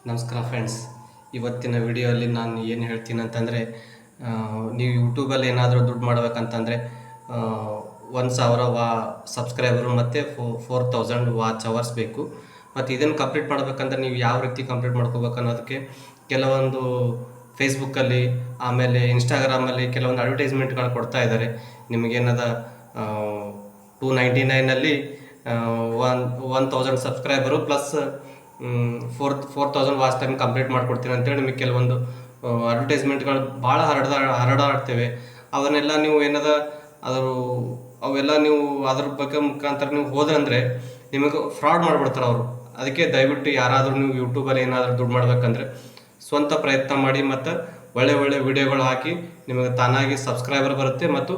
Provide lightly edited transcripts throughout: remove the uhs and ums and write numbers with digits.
ನಮಸ್ಕಾರ ಫ್ರೆಂಡ್ಸ್. ಇವತ್ತಿನ ವಿಡಿಯೋಲ್ಲಿ ನಾನು ಏನು ಹೇಳ್ತೀನಿ ಅಂತಂದರೆ, ನೀವು ಯೂಟ್ಯೂಬಲ್ಲಿ ಏನಾದರೂ ದುಡ್ಡು ಮಾಡಬೇಕಂತಂದರೆ 1,000 ಸಬ್ಸ್ಕ್ರೈಬರು ಮತ್ತು 4,000 ವಾಚ್ ಅವರ್ಸ್ ಬೇಕು. ಮತ್ತು ಇದನ್ನು ಕಂಪ್ಲೀಟ್ ಮಾಡಬೇಕಂದ್ರೆ ನೀವು ಯಾವ ರೀತಿ ಕಂಪ್ಲೀಟ್ ಮಾಡ್ಕೋಬೇಕು ಅನ್ನೋದಕ್ಕೆ ಕೆಲವೊಂದು ಫೇಸ್ಬುಕ್ಕಲ್ಲಿ ಆಮೇಲೆ ಇನ್ಸ್ಟಾಗ್ರಾಮಲ್ಲಿ ಕೆಲವೊಂದು ಅಡ್ವರ್ಟೈಸ್ಮೆಂಟ್ಗಳು ಕೊಡ್ತಾ ಇದ್ದಾರೆ. ನಿಮಗೇನದ 299 1,000 subscriber plus 4,000 watch time complete ಮಾಡ್ಕೊಡ್ತೀನಿ ಅಂತೇಳಿ ನಿಮಗೆ ಕೆಲವೊಂದು ಅಡ್ವರ್ಟೈಸ್ಮೆಂಟ್ಗಳು ಭಾಳ ಹರಡಾಡ್ತೇವೆ. ಅವನ್ನೆಲ್ಲ ನೀವು ಅವೆಲ್ಲ ನೀವು ಅದ್ರ ಬಗ್ಗೆ ಮುಖಾಂತರ ನೀವು ಹೋದ್ರಂದರೆ ನಿಮಗೆ ಫ್ರಾಡ್ ಮಾಡಿಬಿಡ್ತಾರೆ ಅವರು. ಅದಕ್ಕೆ ದಯವಿಟ್ಟು ಯಾರಾದರೂ ನೀವು ಯೂಟ್ಯೂಬಲ್ಲಿ ಏನಾದರೂ ದುಡ್ಡು ಮಾಡಬೇಕಂದ್ರೆ ಸ್ವಂತ ಪ್ರಯತ್ನ ಮಾಡಿ ಮತ್ತು ಒಳ್ಳೆ ವಿಡಿಯೋಗಳು ಹಾಕಿ ನಿಮಗೆ ತಾನಾಗಿ ಸಬ್ಸ್ಕ್ರೈಬರ್ ಬರುತ್ತೆ ಮತ್ತು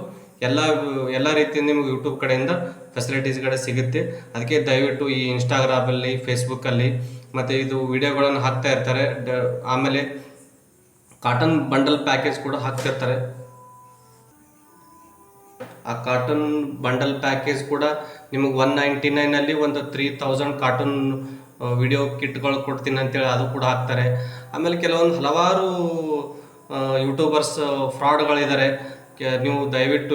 ಎಲ್ಲ ರೀತಿಯಿಂದ ನಿಮಗೆ ಯೂಟ್ಯೂಬ್ ಕಡೆಯಿಂದ ಫೆಸಿಲಿಟೀಸ್ಗಳು ಸಿಗುತ್ತೆ. ಅದಕ್ಕೆ ದಯವಿಟ್ಟು ಈ ಇನ್ಸ್ಟಾಗ್ರಾಮಲ್ಲಿ, ಫೇಸ್ಬುಕ್ಕಲ್ಲಿ ಮತ್ತು ಇದು ವಿಡಿಯೋಗಳನ್ನು ಹಾಕ್ತಾ ಇರ್ತಾರೆ. ಆಮೇಲೆ ಕಾಟನ್ ಬಂಡಲ್ ಪ್ಯಾಕೇಜ್ ಕೂಡ ಹಾಕ್ತಿರ್ತಾರೆ. ಆ ಕಾಟನ್ ಬಂಡಲ್ ಪ್ಯಾಕೇಜ್ ಕೂಡ ನಿಮಗೆ 199 ಒಂದು 3,000 ಕಾಟನ್ ವಿಡಿಯೋ ಕಿಟ್ಗಳು ಕೊಡ್ತೀನಿ ಅಂತೇಳಿ ಅದು ಕೂಡ ಹಾಕ್ತಾರೆ. ಆಮೇಲೆ ಕೆಲವೊಂದು ಹಲವಾರು ಯೂಟ್ಯೂಬರ್ಸ್ ಫ್ರಾಡ್ಗಳಿದ್ದಾರೆ. ನೀವು ದಯವಿಟ್ಟು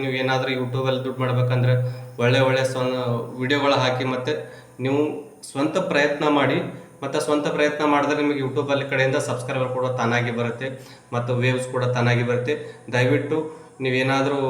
ನೀವು ಏನಾದರೂ ಯೂಟ್ಯೂಬಲ್ಲಿ ದುಡ್ಡು ಮಾಡಬೇಕಂದ್ರೆ ಒಳ್ಳೆ ವಿಡಿಯೋಗಳು ಹಾಕಿ ಮತ್ತು ನೀವು ಸ್ವಂತ ಪ್ರಯತ್ನ ಮಾಡಿ. ಮತ್ತು ಸ್ವಂತ ಪ್ರಯತ್ನ ಮಾಡಿದ್ರೆ ನಿಮಗೆ ಯೂಟ್ಯೂಬಲ್ಲಿ ಕಡೆಯಿಂದ ಸಬ್ಸ್ಕ್ರೈಬರ್ ಕೂಡ ತಾನಾಗಿ ಬರುತ್ತೆ ಮತ್ತು ವೇವ್ಸ್ ಕೂಡ ತಾನಾಗಿ ಬರುತ್ತೆ. ದಯವಿಟ್ಟು ನೀವೇನಾದರೂ